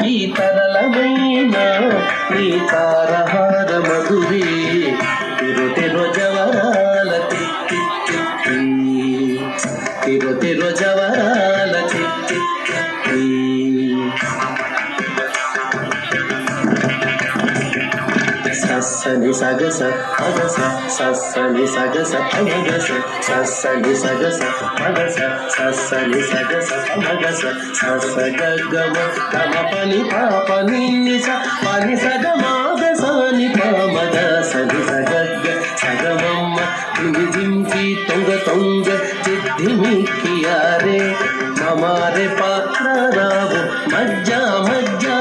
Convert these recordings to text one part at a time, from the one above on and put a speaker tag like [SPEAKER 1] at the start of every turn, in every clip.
[SPEAKER 1] ఈ తరళమైన నీ తారహార మధురే తిరు జవరాల తిరు జవరాల సస్సని సగస అగస సస్సని సగస అమగస సస్సని సగస అగస సస్సని సగస అమగస సస్స గగమ గమ పని పాప నిస పని సగమాగసని పామద సని సగగ సగమమ్మ దిమి దింపి తొంగ తొంగ చిద్దిమిక్కియారే మమారే పాత్ర రావు మజ్జా మజ్జా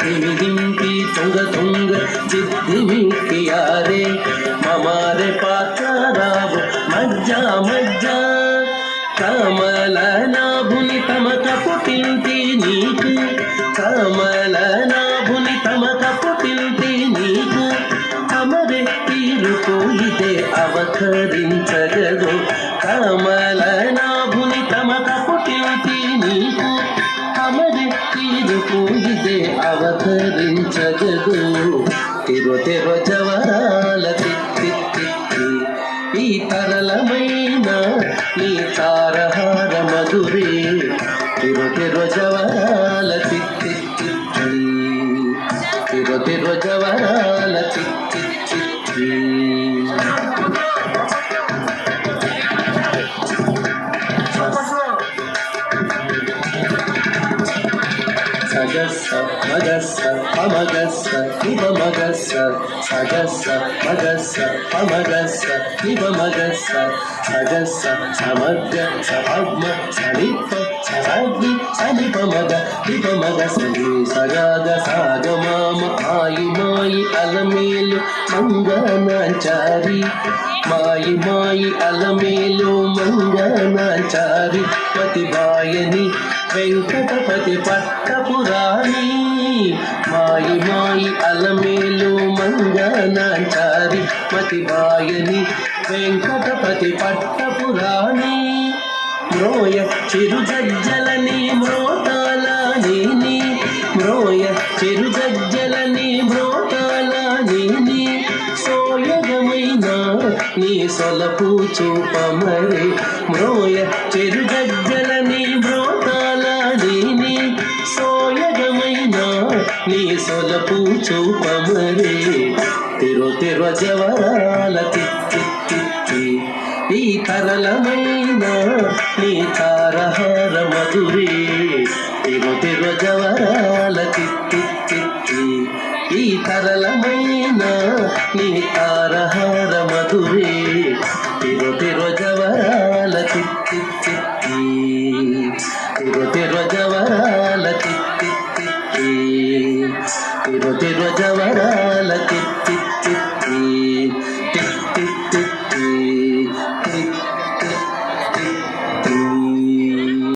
[SPEAKER 1] దిమి దింపి తొంగ తొంగ చిద్దిమిక్కియారే మమారే పాత్ర రావు మజ్జా మజ్జా కమల నాభుని తమక పుట్టింటి నీకు కమల నాభుని తమక పుట్టింటి నీకు అమరే తీరుపోయితే అవతరించగదు కమల నాభుని తమక పుట్టింటి నీకు అమరే తీరుపోయితే అవతరించగదు తిరు జవరాల ఈ తరళమైన నీ తారహార మధురే తిరు జవరాల తిరు జవరాల సగస్స మగస్స అమగస్స ఇవ మగస్స సగస్స మగస్స అమగస్స ఇవ మగస్స సగస్స సమగ్గ సపద్మ సనిప సరగ్గి సనిప మగ ఇవ మగ సని సగాగ సాగమామ ఆయి మాయి అలమేలు మంగనాచారి మాయి మాయి అలమేలు మంగనాచారి పతిబాయని వెంకటపతి పట్టపురాణి మాయి మాయి అలమేలు మంగనాచారి మతిబాయని వెంకటపతి పట్టపురాణి మ్రోయ చిరుజజ్జలని మ్రోతాలని మ్రోయ చిరుజజ్జలని మ్రోతాలని సోయగమైన నీ సొలపు చూపమరే మ్రోయ చిరుజజ్జలని సోయగమైన నీ సొలపు చూపమరే తిరు జవరాల ఈ తరళమైన నీ తారహార మధురే తిరు జవరాల ఈ తరళమైన నీ